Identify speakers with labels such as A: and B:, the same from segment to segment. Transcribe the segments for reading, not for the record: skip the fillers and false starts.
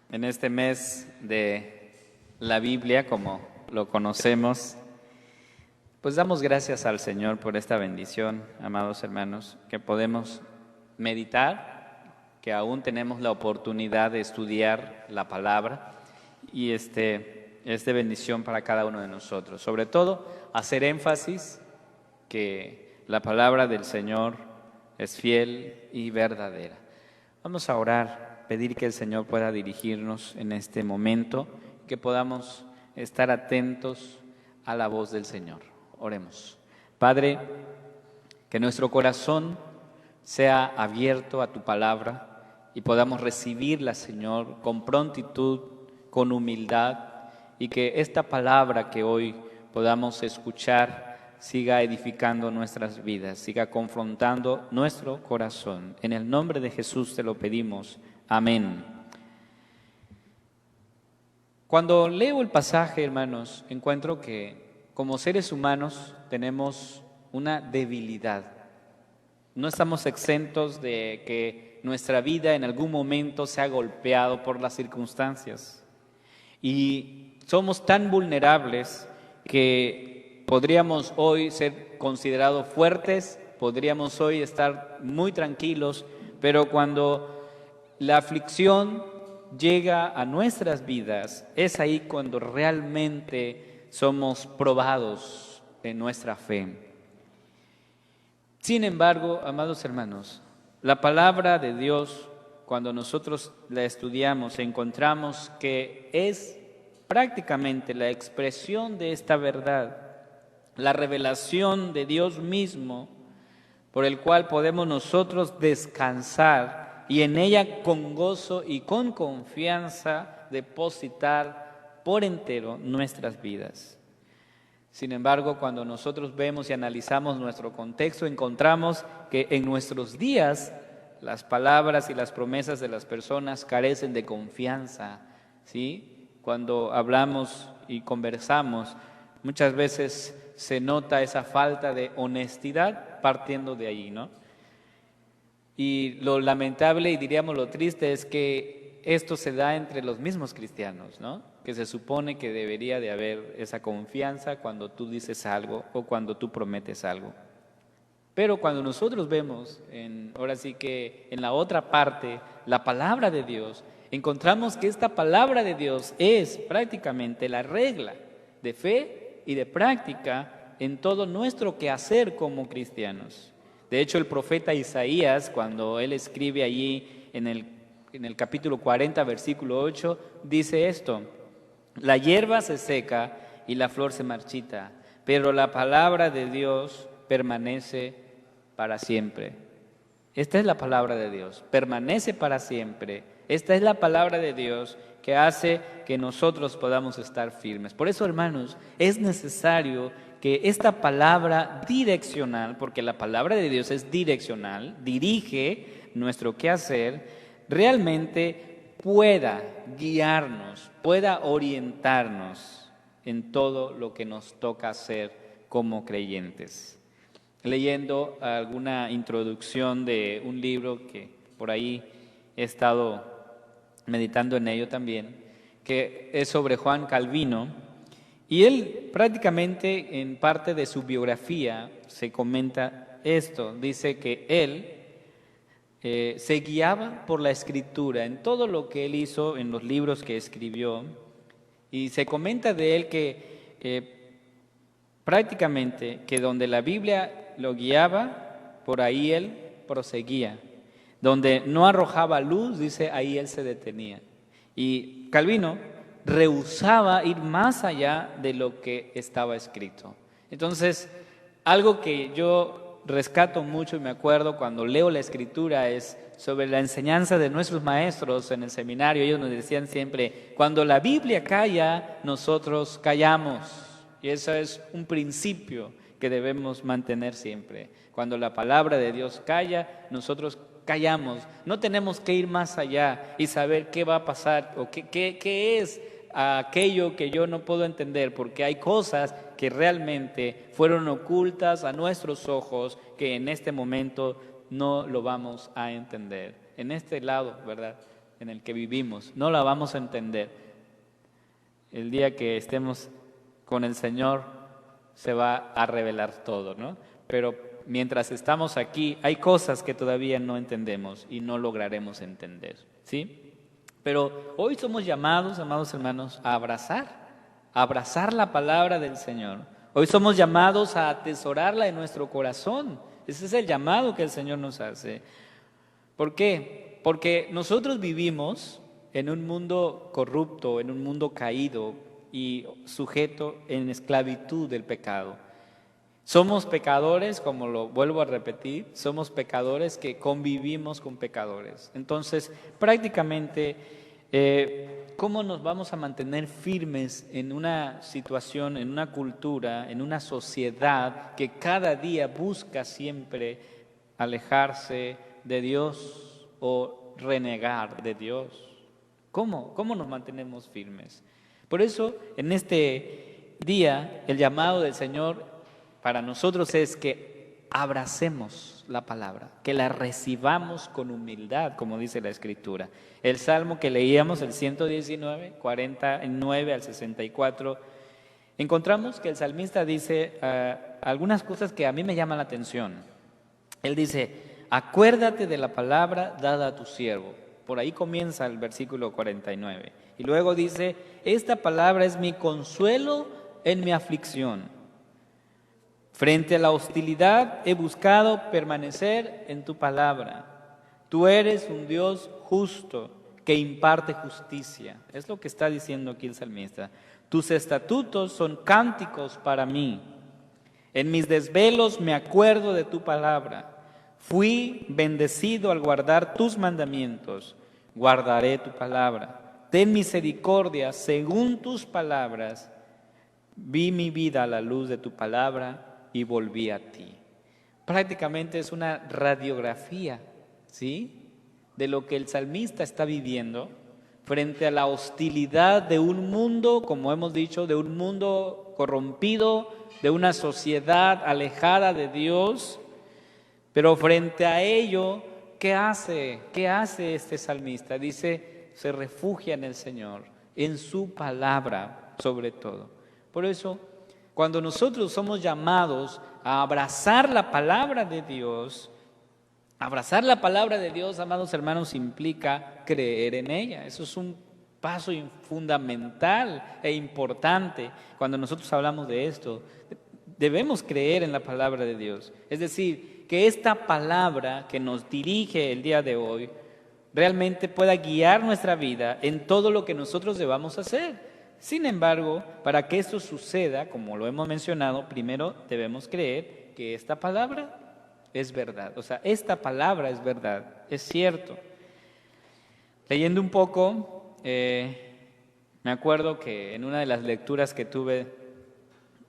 A: En este mes de la Biblia, como lo conocemos, pues damos gracias al Señor por esta bendición, amados hermanos, que podemos meditar, que aún tenemos la oportunidad de estudiar la palabra y es de bendición para cada uno de nosotros. Sobre todo, hacer énfasis que la palabra del Señor es fiel y verdadera. Vamos a orar, pedir que el Señor pueda dirigirnos en este momento, que podamos estar atentos a la voz del Señor. Oremos. Padre, que nuestro corazón sea abierto a tu palabra y podamos recibirla, Señor, con prontitud, con humildad, y que esta palabra que hoy podamos escuchar siga edificando nuestras vidas, siga confrontando nuestro corazón. En el nombre de Jesús te lo pedimos. Amén. Cuando leo el pasaje, hermanos, encuentro que como seres humanos tenemos una debilidad. No estamos exentos de que nuestra vida en algún momento sea golpeado por las circunstancias. Y somos tan vulnerables que podríamos hoy ser considerados fuertes, podríamos hoy estar muy tranquilos, pero cuando la aflicción llega a nuestras vidas, es ahí cuando realmente somos probados en nuestra fe. Sin embargo, amados hermanos, la palabra de Dios, cuando nosotros la estudiamos, encontramos que es prácticamente la expresión de esta verdad, la revelación de Dios mismo, por el cual podemos nosotros descansar y en ella con gozo y con confianza depositar por entero nuestras vidas. Sin embargo, cuando nosotros vemos y analizamos nuestro contexto, encontramos que en nuestros días las palabras y las promesas de las personas carecen de confianza, ¿sí? Cuando hablamos y conversamos, muchas veces se nota esa falta de honestidad partiendo de ahí, ¿no? Y lo lamentable y diríamos lo triste es que esto se da entre los mismos cristianos, ¿no? Que se supone que debería de haber esa confianza cuando tú dices algo o cuando tú prometes algo. Pero cuando nosotros vemos, ahora sí que en la otra parte, la palabra de Dios, encontramos que esta palabra de Dios es prácticamente la regla de fe y de práctica en todo nuestro quehacer como cristianos. De hecho, el profeta Isaías, cuando él escribe allí en el capítulo 40, versículo 8, dice esto: la hierba se seca y la flor se marchita, pero la palabra de Dios permanece para siempre. Esta es la palabra de Dios, permanece para siempre. Esta es la palabra de Dios que hace que nosotros podamos estar firmes. Por eso, hermanos, es necesario que esta palabra direccional, porque la palabra de Dios es direccional, dirige nuestro quehacer, realmente pueda guiarnos, pueda orientarnos en todo lo que nos toca hacer como creyentes. Leyendo alguna introducción de un libro que por ahí he estado meditando en ello también, que es sobre Juan Calvino, y él prácticamente en parte de su biografía se comenta esto, dice que él se guiaba por la Escritura en todo lo que él hizo, en los libros que escribió, y se comenta de él que prácticamente que donde la Biblia lo guiaba, por ahí él proseguía. Donde no arrojaba luz, dice, ahí él se detenía. Y Calvino rehusaba ir más allá de lo que estaba escrito. Entonces, algo que yo rescato mucho y me acuerdo cuando leo la Escritura es sobre la enseñanza de nuestros maestros en el seminario. Ellos nos decían siempre, cuando la Biblia calla, nosotros callamos. Y eso es un principio que debemos mantener siempre. Cuando la palabra de Dios calla, nosotros callamos. No tenemos que ir más allá y saber qué va a pasar o qué es aquello que yo no puedo entender, porque hay cosas que realmente fueron ocultas a nuestros ojos que en este momento no lo vamos a entender. En este lado, ¿verdad? en el que vivimos. No la vamos a entender. El día que estemos con el Señor se va a revelar todo, ¿no? Pero mientras estamos aquí hay cosas que todavía no entendemos y no lograremos entender, ¿sí? Pero hoy somos llamados, amados hermanos, a abrazar la palabra del Señor. Hoy somos llamados a atesorarla en nuestro corazón. Ese es el llamado que el Señor nos hace. ¿Por qué? Porque nosotros vivimos en un mundo corrupto, en un mundo caído y sujeto en esclavitud del pecado. Somos pecadores, como lo vuelvo a repetir, somos pecadores que convivimos con pecadores. Entonces, prácticamente, ¿cómo nos vamos a mantener firmes en una situación, en una cultura, en una sociedad que cada día busca siempre alejarse de Dios o renegar de Dios? ¿Cómo nos mantenemos firmes? Por eso, en este día, el llamado del Señor para nosotros es que abracemos la palabra, que la recibamos con humildad, como dice la Escritura. El Salmo que leíamos, el 119, 49 al 64, encontramos que el salmista dice algunas cosas que a mí me llaman la atención. Él dice, acuérdate de la palabra dada a tu siervo. Por ahí comienza el versículo 49. Y luego dice, esta palabra es mi consuelo en mi aflicción. Frente a la hostilidad he buscado permanecer en tu palabra. Tú eres un Dios justo que imparte justicia. Es lo que está diciendo aquí el salmista. Tus estatutos son cánticos para mí. En mis desvelos me acuerdo de tu palabra. Fui bendecido al guardar tus mandamientos. Guardaré tu palabra. Ten misericordia según tus palabras. Vi mi vida a la luz de tu palabra y volví a ti. Prácticamente es una radiografía, ¿sí?, de lo que el salmista está viviendo frente a la hostilidad de un mundo, como hemos dicho, de un mundo corrompido, de una sociedad alejada de Dios. Pero frente a ello, ¿qué hace? ¿Qué hace este salmista? Dice, se refugia en el Señor, en su palabra sobre todo. Por eso, cuando nosotros somos llamados a abrazar la palabra de Dios, abrazar la palabra de Dios, amados hermanos, implica creer en ella. Eso es un paso fundamental e importante cuando nosotros hablamos de esto. Debemos creer en la palabra de Dios. Es decir, que esta palabra que nos dirige el día de hoy realmente pueda guiar nuestra vida en todo lo que nosotros debamos hacer. Sin embargo, para que esto suceda, como lo hemos mencionado, primero debemos creer que esta palabra es verdad. O sea, esta palabra es verdad, es cierto. Leyendo un poco, me acuerdo que en una de las lecturas que tuve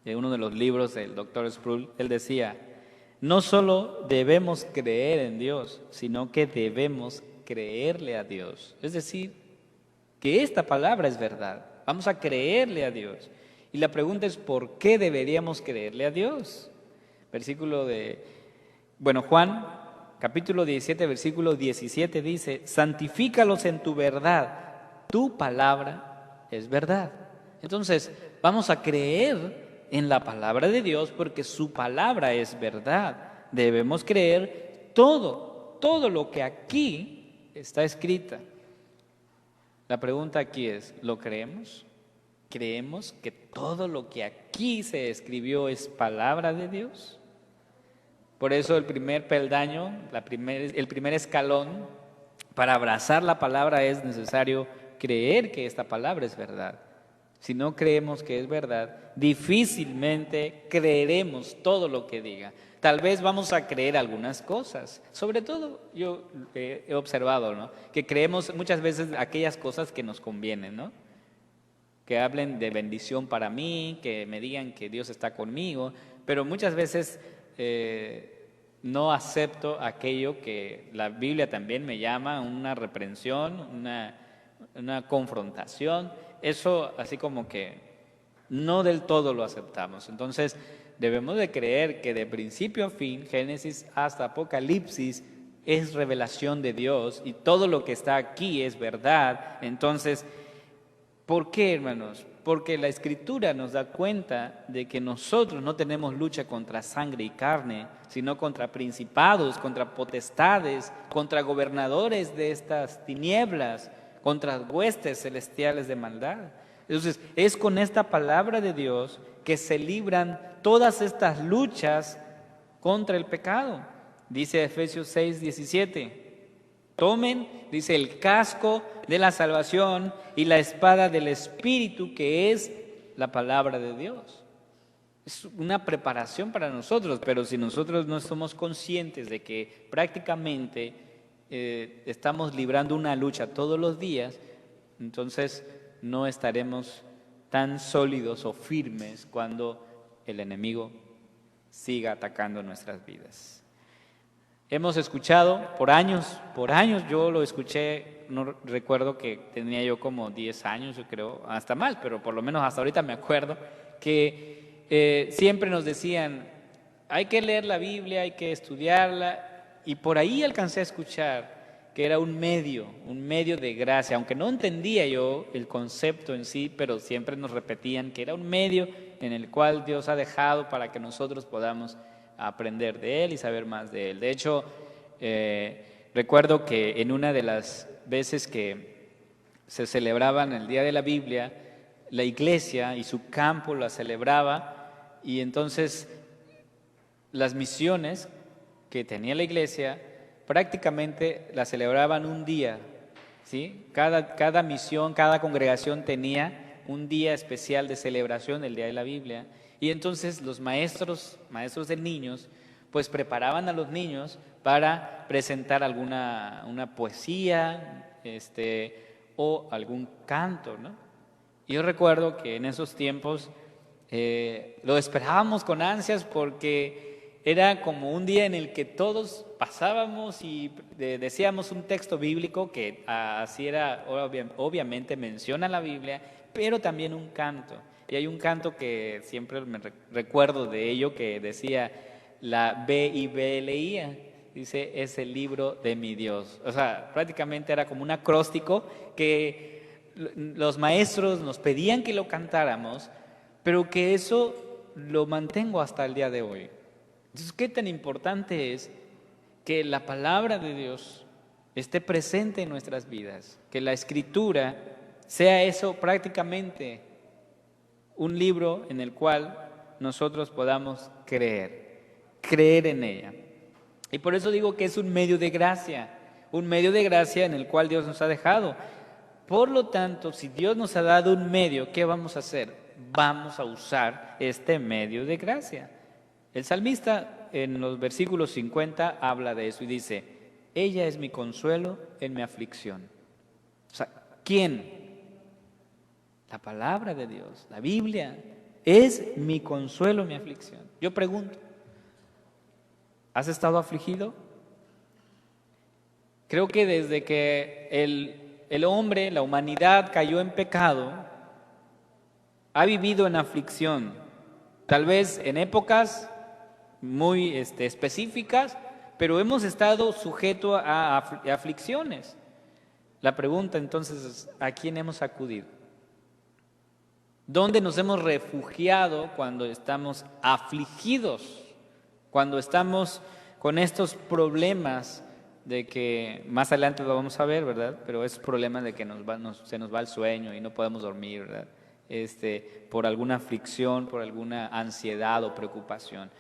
A: de uno de los libros del Dr. Sproul, él decía, no solo debemos creer en Dios, sino que debemos creerle a Dios. Es decir, que esta palabra es verdad. Vamos a creerle a Dios. Y la pregunta es, ¿por qué deberíamos creerle a Dios? Juan, capítulo 17, versículo 17 dice, santifícalos en tu verdad, tu palabra es verdad. Entonces, vamos a creer en la palabra de Dios porque su palabra es verdad. Debemos creer todo lo que aquí está escrita. La pregunta aquí es, ¿lo creemos? ¿Creemos que todo lo que aquí se escribió es palabra de Dios? Por eso el primer peldaño, el primer escalón para abrazar la palabra es necesario creer que esta palabra es verdad. Si no creemos que es verdad, difícilmente creeremos todo lo que diga. Tal vez vamos a creer algunas cosas. Sobre todo yo he observado, ¿no?, que creemos muchas veces aquellas cosas que nos convienen, ¿no? Que hablen de bendición para mí, que me digan que Dios está conmigo, pero muchas veces no acepto aquello que la Biblia también me llama una reprensión, una confrontación. Eso así como que no del todo lo aceptamos. Entonces debemos de creer que de principio a fin, Génesis hasta Apocalipsis, es revelación de Dios y todo lo que está aquí es verdad. Entonces, ¿por qué, hermanos? Porque la Escritura nos da cuenta de que nosotros no tenemos lucha contra sangre y carne, sino contra principados, contra potestades, contra gobernadores de estas tinieblas, contra huestes celestiales de maldad. Entonces, es con esta palabra de Dios que se libran todas estas luchas contra el pecado. Dice Efesios 6:17. Tomen, dice, el casco de la salvación y la espada del Espíritu, que es la palabra de Dios. Es una preparación para nosotros, pero si nosotros no somos conscientes de que prácticamente estamos librando una lucha todos los días, entonces no estaremos tan sólidos o firmes cuando el enemigo siga atacando nuestras vidas. Hemos escuchado por años yo lo escuché, no recuerdo que tenía yo como 10 años, yo creo, hasta más, pero por lo menos hasta ahorita me acuerdo, que siempre nos decían, hay que leer la Biblia, hay que estudiarla, y por ahí alcancé a escuchar que era un medio de gracia, aunque no entendía yo el concepto en sí, pero siempre nos repetían que era un medio en el cual Dios ha dejado para que nosotros podamos aprender de Él y saber más de Él. De hecho, recuerdo que en una de las veces que se celebraban el Día de la Biblia, la iglesia y su campo la celebraba, y entonces las misiones que tenía la iglesia prácticamente la celebraban un día, ¿sí? Cada misión, cada congregación tenía un día especial de celebración del Día de la Biblia. Y entonces los maestros de niños, pues preparaban a los niños para presentar una poesía, o algún canto, ¿no? Y yo recuerdo que en esos tiempos lo esperábamos con ansias porque era como un día en el que todos pasábamos y decíamos un texto bíblico que así era, obviamente menciona la Biblia, pero también un canto. Y hay un canto que siempre me recuerdo de ello que decía, la B-I-B-L-I-A, dice, es el libro de mi Dios. O sea, prácticamente era como un acróstico que los maestros nos pedían que lo cantáramos, pero que eso lo mantengo hasta el día de hoy. Entonces, ¿qué tan importante es que la palabra de Dios esté presente en nuestras vidas? Que la Escritura sea eso prácticamente, un libro en el cual nosotros podamos creer en ella. Y por eso digo que es un medio de gracia en el cual Dios nos ha dejado. Por lo tanto, si Dios nos ha dado un medio, ¿qué vamos a hacer? Vamos a usar este medio de gracia. El salmista en los versículos 50 habla de eso y dice, ella es mi consuelo en mi aflicción. O sea, ¿quién? La palabra de Dios, la Biblia, es mi consuelo, mi aflicción. Yo pregunto, ¿has estado afligido? Creo que desde que el hombre, la humanidad cayó en pecado, ha vivido en aflicción, tal vez en épocas muy específicas, pero hemos estado sujetos a aflicciones. La pregunta entonces es, ¿a quién hemos acudido? ¿Dónde nos hemos refugiado cuando estamos afligidos? Cuando estamos con estos problemas de que más adelante lo vamos a ver, ¿verdad? Pero es problema de que se nos va el sueño y no podemos dormir, ¿verdad? Por alguna aflicción, por alguna ansiedad o preocupación.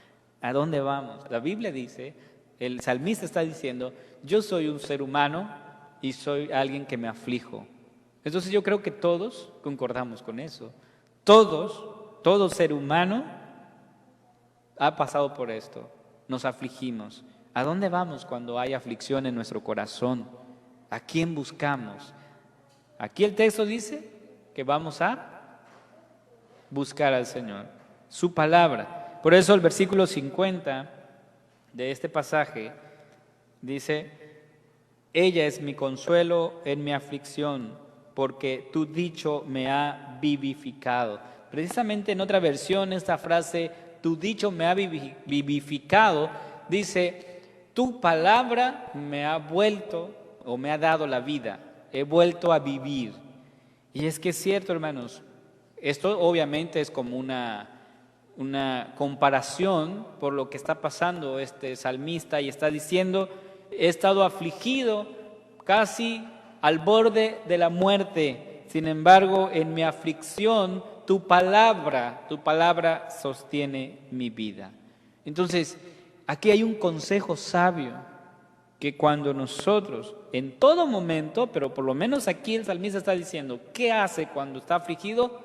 A: ¿A dónde vamos? La Biblia dice, el salmista está diciendo, yo soy un ser humano y soy alguien que me aflijo. Entonces yo creo que todos concordamos con eso. Todo ser humano ha pasado por esto, nos afligimos. ¿A dónde vamos cuando hay aflicción en nuestro corazón? ¿A quién buscamos? Aquí el texto dice que vamos a buscar al Señor, su palabra. Por eso el versículo 50 de este pasaje dice, ella es mi consuelo en mi aflicción, porque tu dicho me ha vivificado. Precisamente en otra versión esta frase, tu dicho me ha vivificado, dice, tu palabra me ha vuelto o me ha dado la vida, he vuelto a vivir. Y es que es cierto, hermanos, esto obviamente es como una comparación por lo que está pasando este salmista y está diciendo, he estado afligido casi al borde de la muerte, sin embargo en mi aflicción tu palabra sostiene mi vida. Entonces, aquí hay un consejo sabio, que cuando nosotros, en todo momento, pero por lo menos aquí el salmista está diciendo, ¿qué hace cuando está afligido?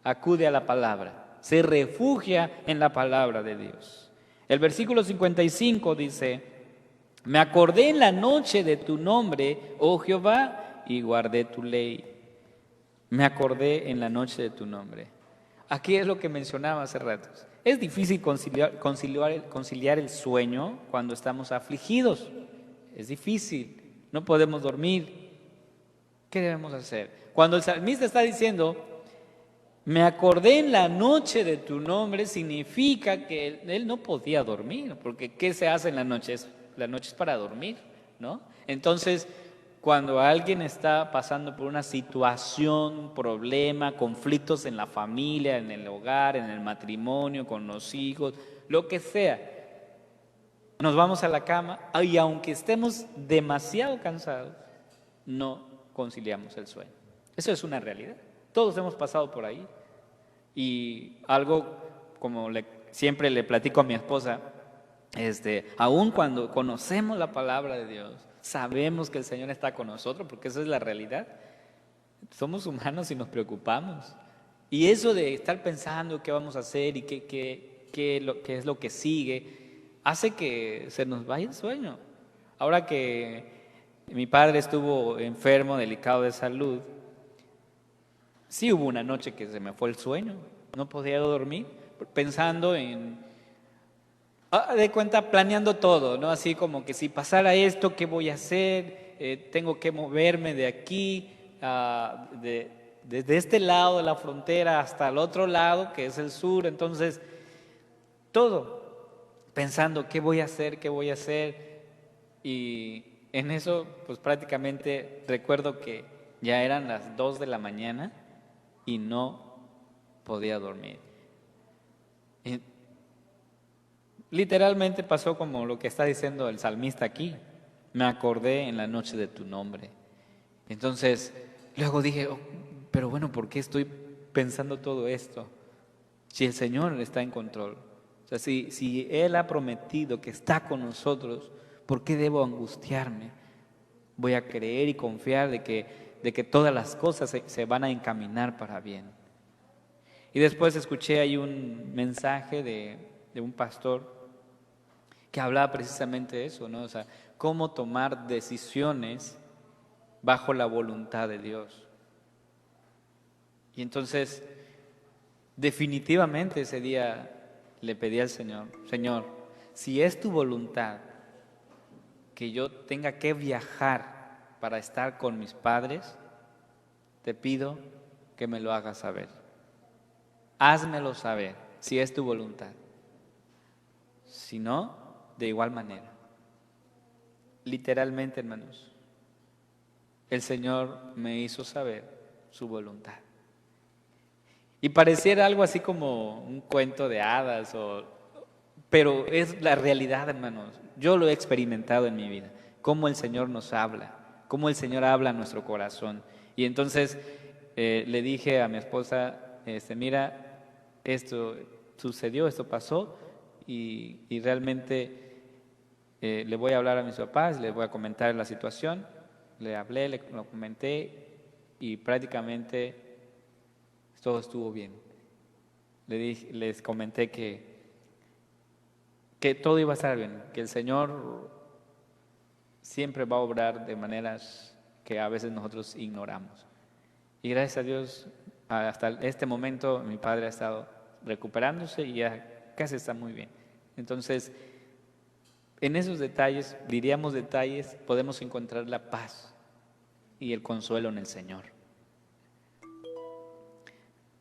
A: Acude a la palabra, se refugia en la palabra de Dios. El versículo 55 dice, me acordé en la noche de tu nombre, oh Jehová, y guardé tu ley. Me acordé en la noche de tu nombre. Aquí es lo que mencionaba hace ratos. Es difícil conciliar el sueño cuando estamos afligidos. Es difícil, no podemos dormir. ¿Qué debemos hacer? Cuando el salmista está diciendo, me acordé en la noche de tu nombre, significa que él no podía dormir, porque ¿qué se hace en la noche? La noche es para dormir, ¿no? Entonces, cuando alguien está pasando por una situación, problema, conflictos en la familia, en el hogar, en el matrimonio, con los hijos, lo que sea, nos vamos a la cama y aunque estemos demasiado cansados, no conciliamos el sueño. Eso es una realidad. Todos hemos pasado por ahí. Y algo como siempre le platico a mi esposa, aun cuando conocemos la palabra de Dios, sabemos que el Señor está con nosotros, porque esa es la realidad. Somos humanos y nos preocupamos. Y eso de estar pensando qué vamos a hacer y qué es lo que sigue, hace que se nos vaya el sueño. Ahora que mi padre estuvo enfermo, delicado de salud, sí hubo una noche que se me fue el sueño, no podía dormir, pensando de cuenta, planeando todo, ¿no? Así como que si pasara esto, ¿qué voy a hacer? Tengo que moverme de aquí, desde este lado de la frontera hasta el otro lado, que es el sur. Entonces, todo, pensando, ¿qué voy a hacer? ¿Qué voy a hacer? Y en eso, pues prácticamente recuerdo que ya eran las 2 de la mañana y no podía dormir. Y literalmente pasó como lo que está diciendo el salmista aquí. Me acordé en la noche de tu nombre. Entonces, luego dije, pero bueno, ¿por qué estoy pensando todo esto? Si el Señor está en control. O sea, si Él ha prometido que está con nosotros, ¿por qué debo angustiarme? Voy a creer y confiar de que todas las cosas se van a encaminar para bien. Y después escuché ahí un mensaje de un pastor que hablaba precisamente de eso, ¿no? O sea, cómo tomar decisiones bajo la voluntad de Dios. Y entonces, definitivamente ese día le pedí al Señor, Señor, si es tu voluntad que yo tenga que viajar para estar con mis padres, te pido que me lo hagas saber. Házmelo saber, si es tu voluntad. Si no, de igual manera. Literalmente, hermanos, el Señor me hizo saber su voluntad. Y pareciera algo así como un cuento de hadas, pero es la realidad, hermanos. Yo lo he experimentado en mi vida, cómo el Señor nos habla, cómo el Señor habla a nuestro corazón. Y entonces le dije a mi esposa, mira, esto sucedió, esto pasó, y realmente le voy a hablar a mis papás, les voy a comentar la situación. Le hablé, lo comenté y prácticamente todo estuvo bien. Les comenté que todo iba a estar bien, que el Señor siempre va a obrar de maneras que a veces nosotros ignoramos. Y gracias a Dios, hasta este momento mi padre ha estado recuperándose y ya casi está muy bien. Entonces, en esos detalles, diríamos detalles, podemos encontrar la paz y el consuelo en el Señor.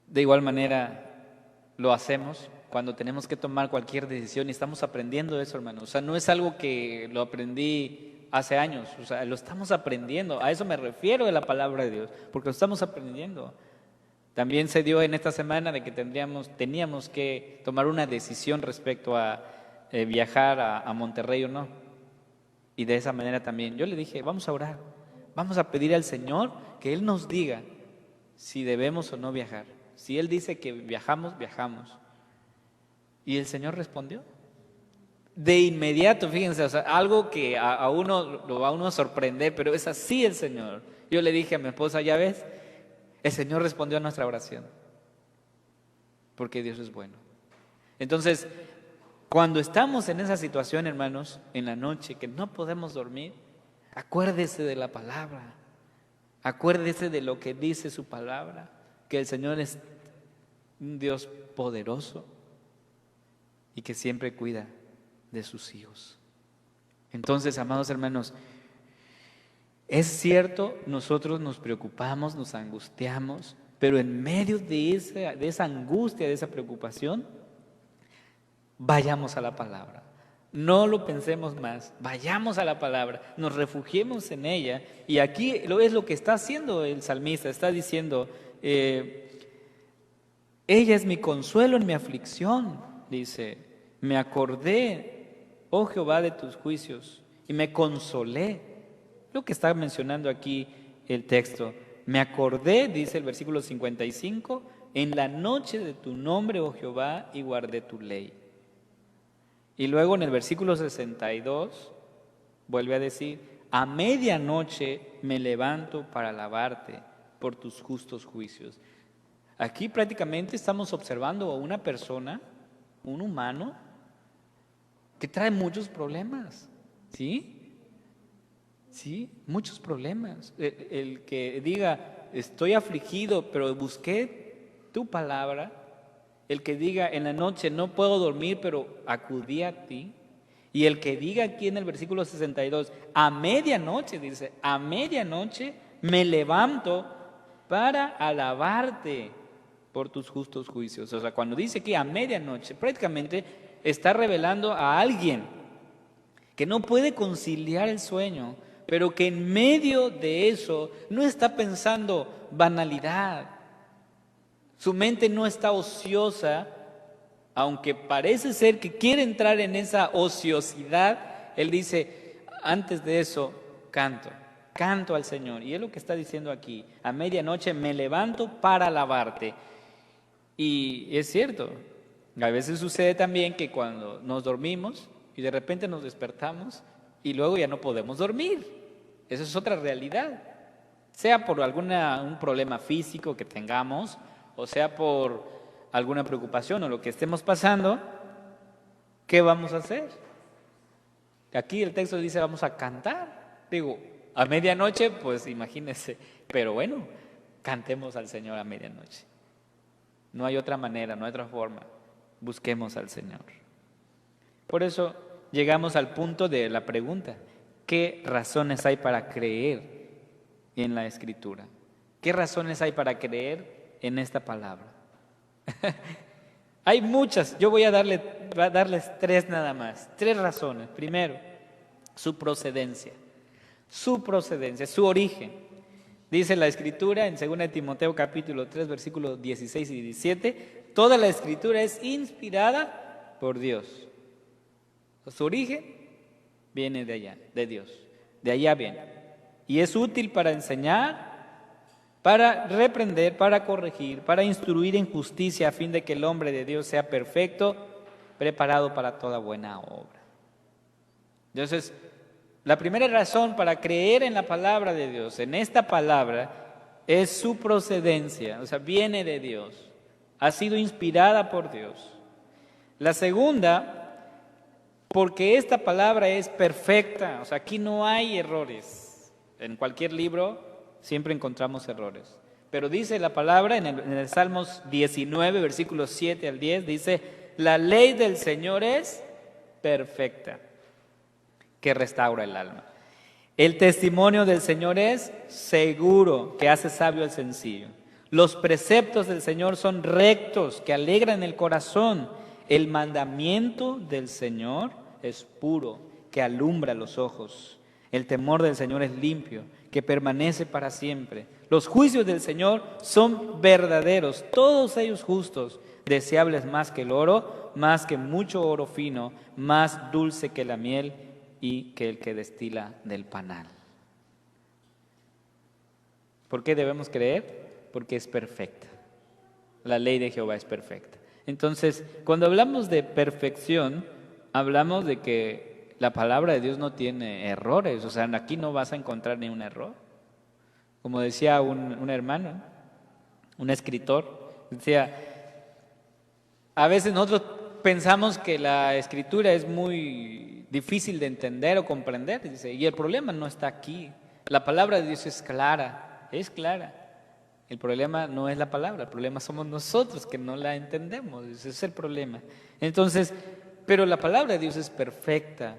A: De igual manera lo hacemos cuando tenemos que tomar cualquier decisión, y estamos aprendiendo eso, hermano. O sea, no es algo que lo aprendí hace años, o sea, lo estamos aprendiendo. A eso me refiero de la palabra de Dios, porque lo estamos aprendiendo. También se dio en esta semana de que teníamos que tomar una decisión respecto a viajar a Monterrey o no. Y de esa manera también yo le dije, vamos a orar, vamos a pedir al Señor que Él nos diga si debemos o no viajar. Si Él dice que viajamos, viajamos. Y el Señor respondió. De inmediato, fíjense, o sea, algo que a uno lo va a uno a sorprender, pero es así el Señor. Yo le dije a mi esposa, ya ves, el Señor respondió a nuestra oración, porque Dios es bueno. Entonces, cuando estamos en esa situación, hermanos, en la noche, que no podemos dormir, acuérdese de la palabra, acuérdese de lo que dice su palabra, que el Señor es un Dios poderoso y que siempre cuida de sus hijos. Entonces, amados hermanos, es cierto, nosotros nos preocupamos, nos angustiamos, pero en medio de esa angustia, de esa preocupación, vayamos a la palabra. No lo pensemos más, vayamos a la palabra, nos refugiemos en ella. Y aquí es lo que está haciendo el salmista, está diciendo, ella es mi consuelo en mi aflicción, dice, me acordé, oh Jehová, de tus juicios y me consolé. Lo que está mencionando aquí el texto, me acordé, dice el versículo 55, en la noche de tu nombre, oh Jehová, y guardé tu ley. Y luego en el versículo 62 vuelve a decir, a medianoche me levanto para alabarte por tus justos juicios. Aquí prácticamente estamos observando a una persona, un humano, que trae muchos problemas, ¿sí? Sí, muchos problemas. El que diga, estoy afligido, pero busqué tu palabra. El que diga, en la noche no puedo dormir, pero acudí a ti. Y el que diga aquí en el versículo 62, a medianoche, dice, a medianoche me levanto para alabarte por tus justos juicios. O sea, cuando dice que a medianoche, prácticamente está revelando a alguien que no puede conciliar el sueño, pero que en medio de eso no está pensando banalidad. Su mente no está ociosa, aunque parece ser que quiere entrar en esa ociosidad. Él dice, antes de eso, canto al Señor. Y es lo que está diciendo aquí, a medianoche me levanto para alabarte. Y es cierto, a veces sucede también que cuando nos dormimos y de repente nos despertamos y luego ya no podemos dormir. Esa es otra realidad. Sea por un problema físico que tengamos, o sea por alguna preocupación o lo que estemos pasando, ¿qué vamos a hacer? Aquí el texto dice vamos a cantar. Digo, a medianoche, pues imagínense, pero bueno, cantemos al Señor a medianoche. No hay otra manera, no hay otra forma. Busquemos al Señor. Por eso llegamos al punto de la pregunta, ¿qué razones hay para creer en la Escritura? ¿Qué razones hay para creer en esta palabra? Hay muchas, yo voy a darles tres nada más, tres razones. Primero, su procedencia, su origen. Dice la Escritura en 2 Timoteo capítulo 3, versículos 16 y 17, toda la Escritura es inspirada por Dios. Su origen viene de allá, de Dios, de allá viene. Y es útil para enseñar, para reprender, para corregir, para instruir en justicia, a fin de que el hombre de Dios sea perfecto, preparado para toda buena obra. Entonces, la primera razón para creer en la palabra de Dios, en esta palabra, es su procedencia, o sea, viene de Dios, ha sido inspirada por Dios. La segunda, porque esta palabra es perfecta, o sea, aquí no hay errores. En cualquier libro siempre encontramos errores. Pero dice la palabra en el Salmos 19, versículos 7 al 10, dice, la ley del Señor es perfecta, que restaura el alma. El testimonio del Señor es seguro, que hace sabio al sencillo. Los preceptos del Señor son rectos, que alegran el corazón. El mandamiento del Señor es puro, que alumbra los ojos. El temor del Señor es limpio, que permanece para siempre. Los juicios del Señor son verdaderos, todos ellos justos, deseables más que el oro, más que mucho oro fino, más dulce que la miel y que el que destila del panal. ¿Por qué debemos creer? Porque es perfecta. La ley de Jehová es perfecta. Entonces, cuando hablamos de perfección, hablamos de que la palabra de Dios no tiene errores. O sea, aquí no vas a encontrar ni un error. Como decía un hermano, un escritor, decía, a veces nosotros pensamos que la escritura es muy difícil de entender o comprender, dice, y el problema no está aquí. La palabra de Dios es clara, es clara. El problema no es la palabra, el problema somos nosotros que no la entendemos, ese es el problema. Entonces, pero la palabra de Dios es perfecta,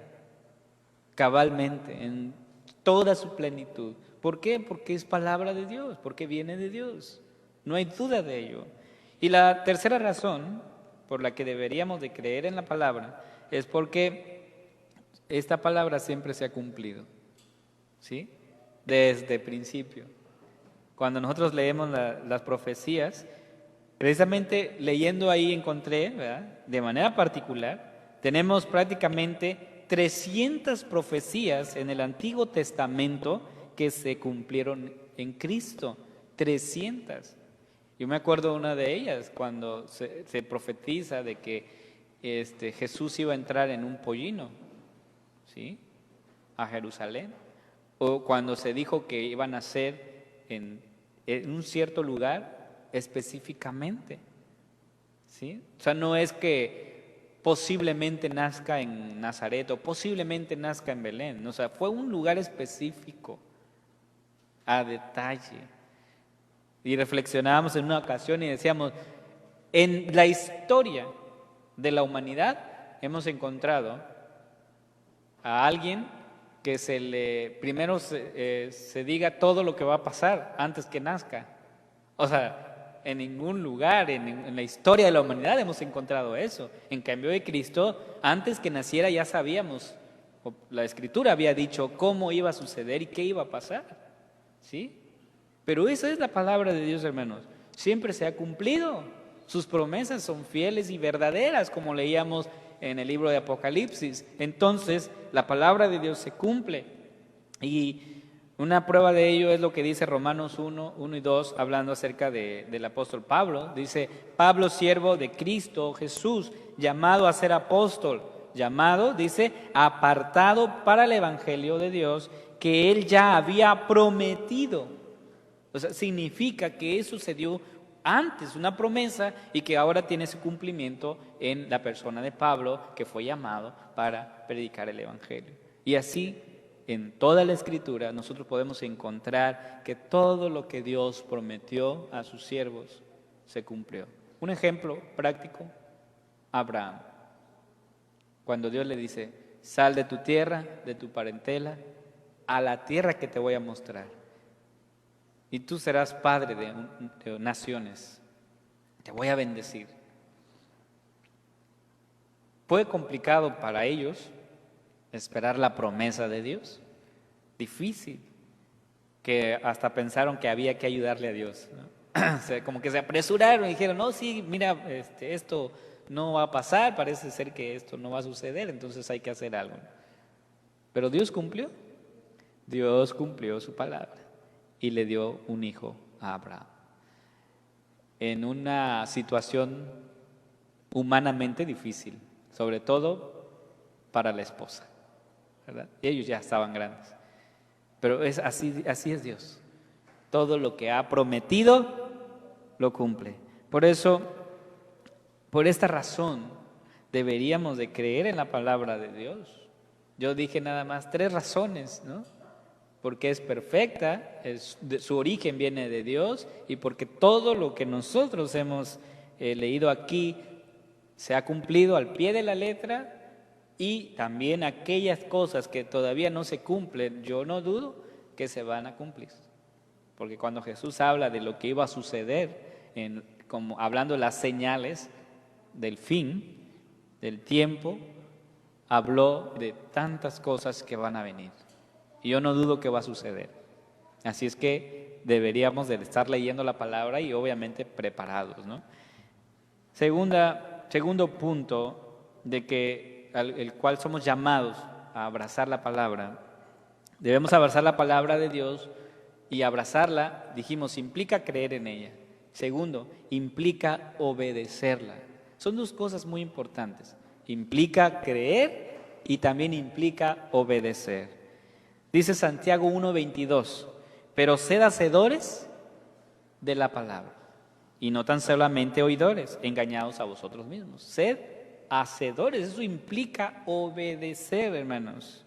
A: cabalmente, en toda su plenitud. ¿Por qué? Porque es palabra de Dios, porque viene de Dios. No hay duda de ello. Y la tercera razón por la que deberíamos de creer en la palabra es porque esta palabra siempre se ha cumplido, ¿sí? Desde el principio. Cuando nosotros leemos las profecías, precisamente leyendo ahí encontré, ¿verdad?, de manera particular, tenemos prácticamente 300 profecías en el Antiguo Testamento que se cumplieron en Cristo. 300. Yo me acuerdo de una de ellas, cuando se profetiza de que Jesús iba a entrar en un pollino, ¿sí?, a Jerusalén. O cuando se dijo que iban a nacer en un cierto lugar específicamente, ¿sí? O sea, no es que posiblemente nazca en Nazaret o posiblemente nazca en Belén. O sea, fue un lugar específico, a detalle. Y reflexionábamos en una ocasión y decíamos, en la historia de la humanidad hemos encontrado a alguien que primero se diga todo lo que va a pasar antes que nazca. O sea, en ningún lugar en la historia de la humanidad hemos encontrado eso. En cambio de Cristo, antes que naciera ya sabíamos, la Escritura había dicho cómo iba a suceder y qué iba a pasar, ¿sí? Pero esa es la palabra de Dios, hermanos. Siempre se ha cumplido. Sus promesas son fieles y verdaderas, como leíamos en el libro de Apocalipsis. Entonces, la palabra de Dios se cumple. Y una prueba de ello es lo que dice Romanos 1 y 2, hablando acerca del apóstol Pablo. Dice, Pablo, siervo de Cristo Jesús, llamado a ser apóstol, llamado, dice, apartado para el evangelio de Dios, que él ya había prometido. O sea, significa que eso se dio antes, una promesa, y que ahora tiene su cumplimiento en la persona de Pablo, que fue llamado para predicar el evangelio. Y así, en toda la Escritura, nosotros podemos encontrar que todo lo que Dios prometió a sus siervos se cumplió. Un ejemplo práctico, Abraham. Cuando Dios le dice, sal de tu tierra, de tu parentela, a la tierra que te voy a mostrar. Y tú serás padre de naciones. Te voy a bendecir. ¿Fue complicado para ellos esperar la promesa de Dios? Difícil. Que hasta pensaron que había que ayudarle a Dios, ¿no? O sea, como que se apresuraron y dijeron, no, sí, mira, esto no va a pasar, parece ser que esto no va a suceder, entonces hay que hacer algo. Pero Dios cumplió. Dios cumplió su palabra y le dio un hijo a Abraham. En una situación humanamente difícil, sobre todo para la esposa, ¿verdad? Y ellos ya estaban grandes. Pero es así es Dios. Todo lo que ha prometido, lo cumple. Por eso, por esta razón, deberíamos de creer en la palabra de Dios. Yo dije nada más 3 razones, ¿no? Porque es perfecta, su origen viene de Dios, y porque todo lo que nosotros hemos leído aquí se ha cumplido al pie de la letra, y también aquellas cosas que todavía no se cumplen, yo no dudo que se van a cumplir. Porque cuando Jesús habla de lo que iba a suceder, como hablando de las señales del fin, del tiempo, habló de tantas cosas que van a venir. Y yo no dudo que va a suceder. Así es que deberíamos de estar leyendo la palabra y obviamente preparados, ¿no? Segundo punto de que el cual somos llamados a abrazar la palabra. Debemos abrazar la palabra de Dios y abrazarla, dijimos, implica creer en ella. Segundo, implica obedecerla. Son dos cosas muy importantes. Implica creer y también implica obedecer. Dice Santiago 1:22, pero sed hacedores de la palabra y no tan solamente oidores, engañados a vosotros mismos. Sed hacedores, eso implica obedecer, hermanos.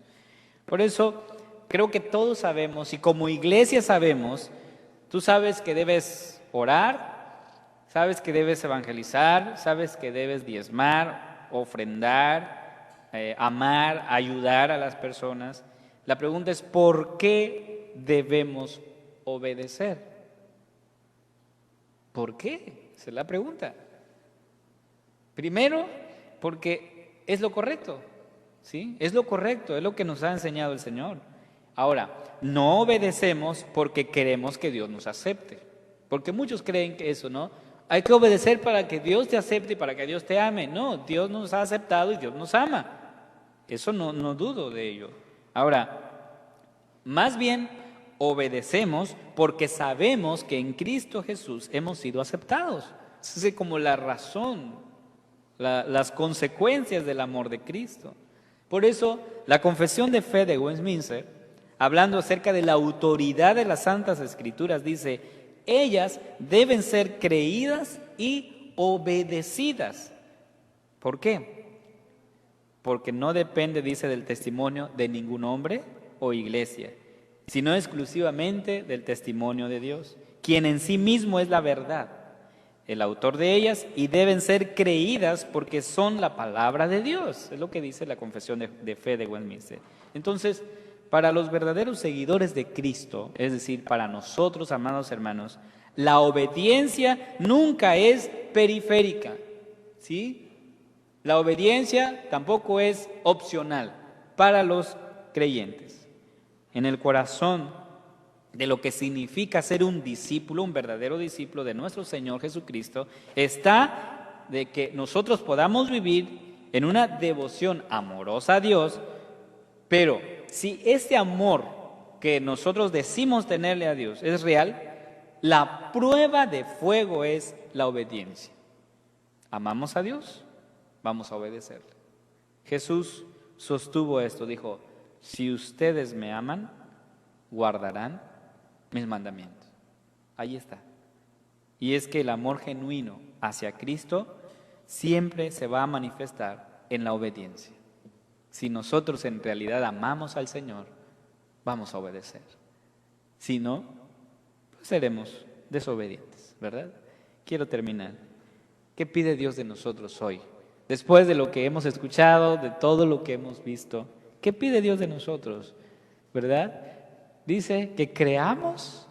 A: Por eso creo que todos sabemos, y como iglesia sabemos, tú sabes que debes orar, sabes que debes evangelizar, sabes que debes diezmar, ofrendar, amar, ayudar a las personas. La pregunta es, ¿por qué debemos obedecer? ¿Por qué? Esa es la pregunta. Primero, porque es lo correcto, ¿sí? Es lo correcto, es lo que nos ha enseñado el Señor. Ahora, no obedecemos porque queremos que Dios nos acepte, porque muchos creen que eso, ¿no? Hay que obedecer para que Dios te acepte y para que Dios te ame. No, Dios nos ha aceptado y Dios nos ama. Eso no dudo de ello. Ahora, más bien obedecemos porque sabemos que en Cristo Jesús hemos sido aceptados. Esa es como la razón, las consecuencias del amor de Cristo. Por eso, la Confesión de Fe de Westminster, hablando acerca de la autoridad de las Santas Escrituras, dice: ellas deben ser creídas y obedecidas. ¿Por qué? Porque no depende, dice, del testimonio de ningún hombre o iglesia, sino exclusivamente del testimonio de Dios, quien en sí mismo es la verdad, el autor de ellas, y deben ser creídas porque son la palabra de Dios. Es lo que dice la Confesión de Fe de Westminster. Entonces, para los verdaderos seguidores de Cristo, es decir, para nosotros, amados hermanos, la obediencia nunca es periférica, ¿sí? La obediencia tampoco es opcional para los creyentes. En el corazón de lo que significa ser un discípulo, un verdadero discípulo de nuestro Señor Jesucristo, está de que nosotros podamos vivir en una devoción amorosa a Dios, pero si este amor que nosotros decimos tenerle a Dios es real, la prueba de fuego es la obediencia. ¿Amamos a Dios? Vamos a obedecerle. Jesús sostuvo esto, dijo: si ustedes me aman, guardarán mis mandamientos. Ahí está. Y es que el amor genuino hacia Cristo siempre se va a manifestar en la obediencia. Si nosotros en realidad amamos al Señor, vamos a obedecer. Si no, pues seremos desobedientes, ¿verdad? Quiero terminar. ¿Qué pide Dios de nosotros hoy? Después de lo que hemos escuchado, de todo lo que hemos visto, ¿qué pide Dios de nosotros? ¿Verdad? Dice que creamos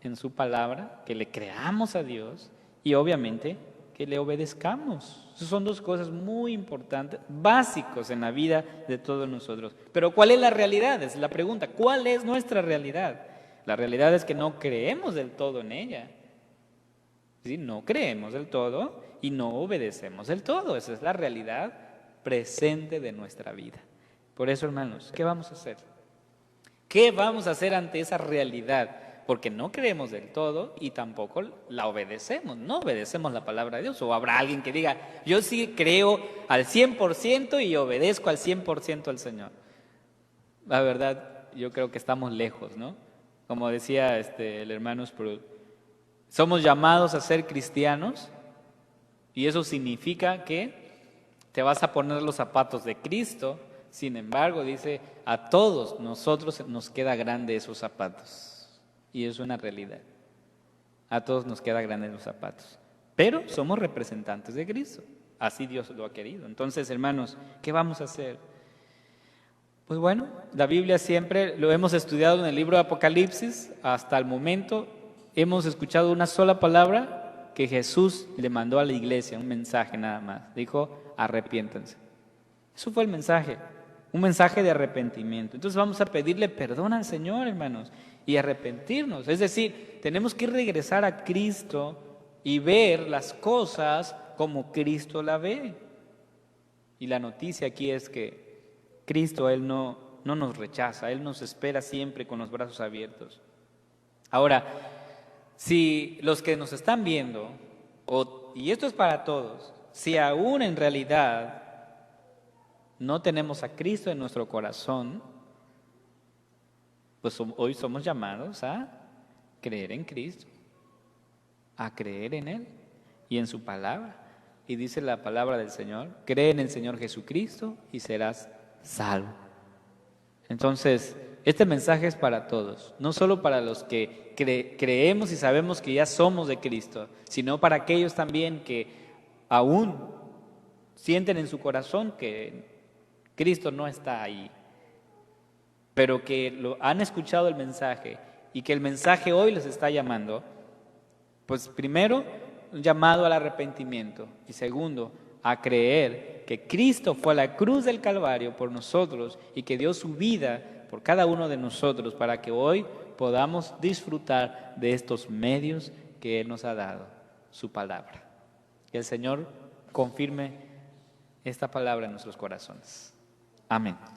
A: en su palabra, que le creamos a Dios y obviamente que le obedezcamos. Esas son dos cosas muy importantes, básicos en la vida de todos nosotros. Pero ¿cuál es la realidad? Es la pregunta. ¿Cuál es nuestra realidad? La realidad es que no creemos del todo en ella. ¿Sí? No creemos del todo y no obedecemos del todo. Esa es la realidad presente de nuestra vida. Por eso, hermanos, ¿qué vamos a hacer? ¿Qué vamos a hacer ante esa realidad? Porque no creemos del todo y tampoco la obedecemos, no obedecemos la palabra de Dios. O habrá alguien que diga: yo sí creo al 100% y obedezco al 100% al Señor. La verdad, yo creo que estamos lejos, ¿no? Como decía el hermano Sproul, somos llamados a ser cristianos y eso significa que te vas a poner los zapatos de Cristo. Sin embargo, dice, a todos nosotros nos queda grande esos zapatos. Y es una realidad. A todos nos queda grande los zapatos. Pero somos representantes de Cristo. Así Dios lo ha querido. Entonces, hermanos, ¿qué vamos a hacer? Pues bueno, la Biblia siempre lo hemos estudiado en el libro de Apocalipsis. Hasta el momento hemos escuchado una sola palabra que Jesús le mandó a la iglesia, un mensaje nada más. Dijo: arrepiéntanse. Eso fue el mensaje, un mensaje de arrepentimiento. Entonces vamos a pedirle perdón al Señor, hermanos, y arrepentirnos. Es decir, tenemos que regresar a Cristo y ver las cosas como Cristo la ve. Y la noticia aquí es que Cristo, Él no nos rechaza, Él nos espera siempre con los brazos abiertos. Ahora, si los que nos están viendo, y esto es para todos, si aún en realidad no tenemos a Cristo en nuestro corazón, pues hoy somos llamados a creer en Cristo, a creer en Él y en su palabra. Y dice la palabra del Señor, cree en el Señor Jesucristo y serás salvo. Entonces, este mensaje es para todos, no solo para los que creemos y sabemos que ya somos de Cristo, sino para aquellos también que aún sienten en su corazón que Cristo no está ahí, pero que han escuchado el mensaje y que el mensaje hoy les está llamando. Pues primero, un llamado al arrepentimiento y segundo, a creer que Cristo fue a la cruz del Calvario por nosotros y que dio su vida por cada uno de nosotros para que hoy podamos disfrutar de estos medios que Él nos ha dado, su palabra. Que el Señor confirme esta palabra en nuestros corazones. Amén.